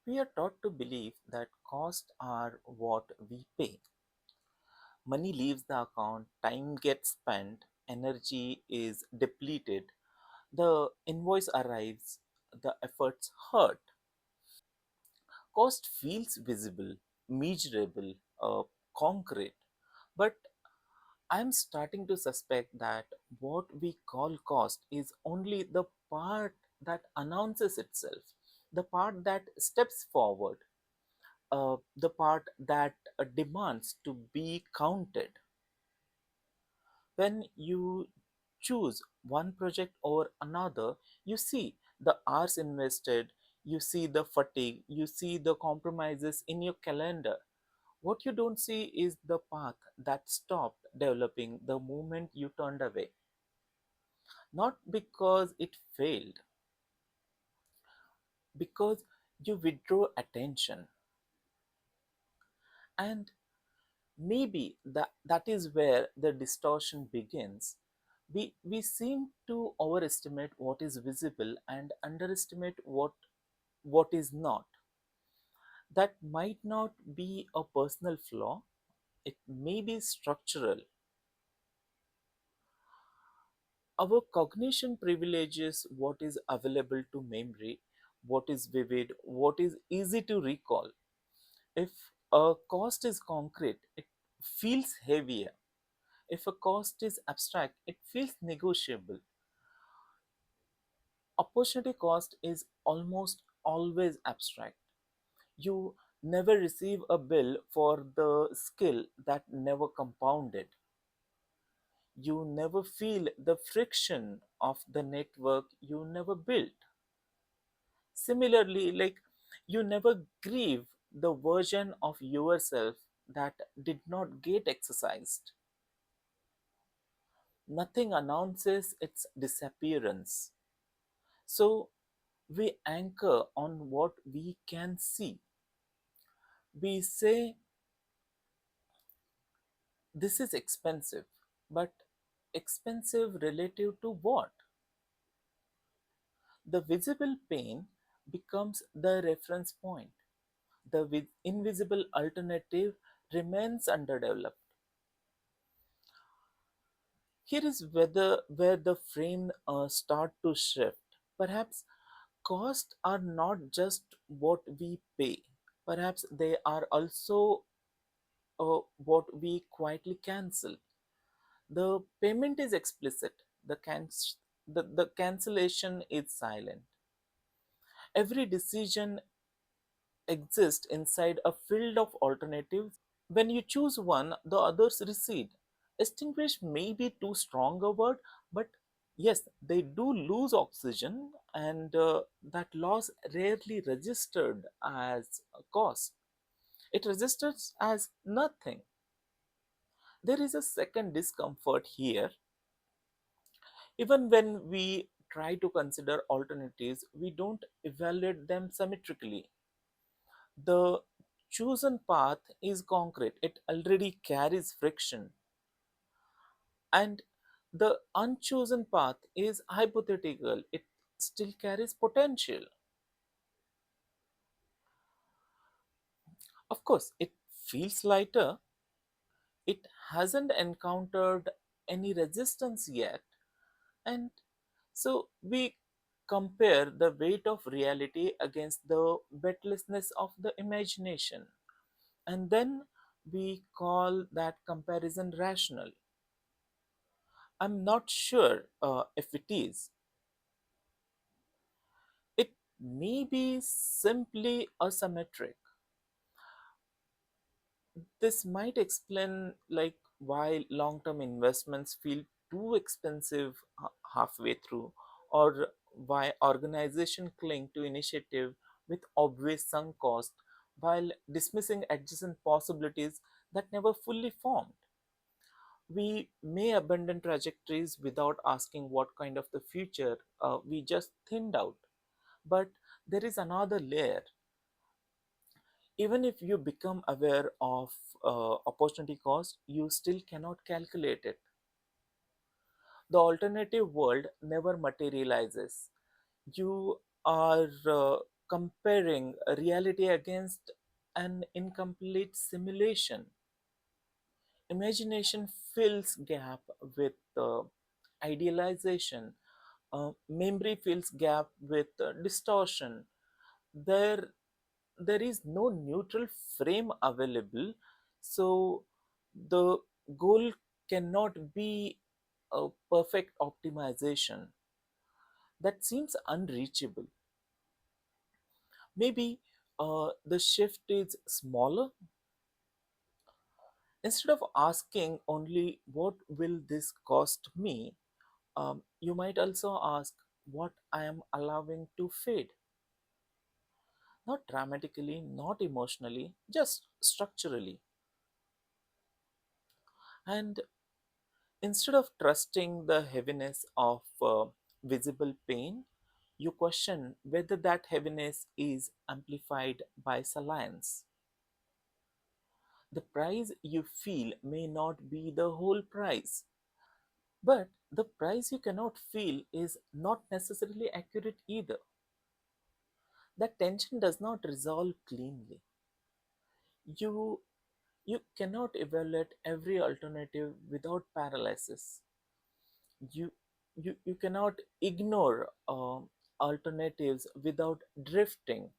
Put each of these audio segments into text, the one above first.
We are taught to believe that costs are what we pay. Money leaves the account, time gets spent, energy is depleted, the invoice arrives, the efforts hurt. Cost feels visible, measurable, concrete. But I'm starting to suspect that what we call cost is only the part that announces itself, the part that steps forward, the part that demands to be counted. When you choose one project over another, you see the hours invested, you see the fatigue, you see the compromises in your calendar. What you don't see is the path that stopped developing the moment you turned away. Not because it failed, because you withdrew attention. And maybe that is where the distortion begins. We seem to overestimate what is visible and underestimate what is not. That might not be a personal flaw, it may be structural. Our cognition privileges what is available to memory, what is vivid, what is easy to recall. If a cost is concrete, it feels heavier. If a cost is abstract, it feels negotiable. Opportunity cost is almost always abstract. You never receive a bill for the skill that never compounded. You never feel the friction of the network you never built. Similarly, like you never grieve the version of yourself that did not get exercised. Nothing announces its disappearance. So we anchor on what we can see. We say this is expensive, but expensive relative to what? The visible pain becomes the reference point. The invisible alternative remains underdeveloped. Here is where the frame start to shift. Perhaps costs are not just what we pay. Perhaps they are also what we quietly cancel. The payment is explicit. The cancellation is silent. Every decision exists inside a field of alternatives. When you choose one, the others recede. Extinguish may be too strong a word, but yes, they do lose oxygen, and that loss rarely registered as a cost. It registers as nothing. There is a second discomfort here. Even when we try to consider alternatives, we don't evaluate them symmetrically. The chosen path is concrete, it already carries friction, and the unchosen path is hypothetical, it still carries potential. Of course, it feels lighter, it hasn't encountered any resistance yet, and so we compare the weight of reality against the weightlessness of the imagination, and then we call that comparison rational. I'm not sure if it is. It may be simply asymmetric. This might explain like why long-term investments feel too expensive halfway through, or why organizations cling to initiative with obvious sunk cost while dismissing adjacent possibilities that never fully formed. We may abandon trajectories without asking what kind of the future we just thinned out. But there is another layer. Even if you become aware of opportunity cost, you still cannot calculate it. The alternative world never materializes. You are comparing a reality against an incomplete simulation. Imagination fills gap with idealization. Memory fills gap with distortion. There, there is no neutral frame available, so the goal cannot be a perfect optimization. That seems unreachable. Maybe the shift is smaller. Instead of asking only what will this cost me, you might also ask what I am allowing to fade. Not dramatically, not emotionally, just structurally. And instead of trusting the heaviness of visible pain, you question whether that heaviness is amplified by salience. The price you feel may not be the whole price, but the price you cannot feel is not necessarily accurate either. That tension does not resolve cleanly. You you cannot evaluate every alternative without paralysis. You cannot ignore alternatives without drifting.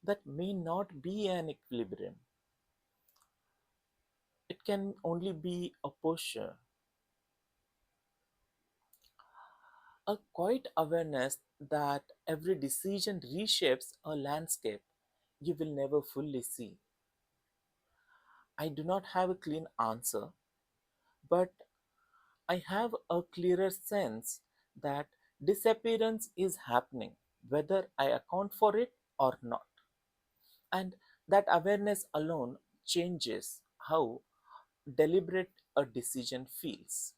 That may not be an equilibrium. It can only be a posture, a quiet awareness that every decision reshapes a landscape you will never fully see. I do not have a clean answer, but I have a clearer sense that disappearance is happening, whether I account for it or not. And that awareness alone changes how deliberate a decision feels.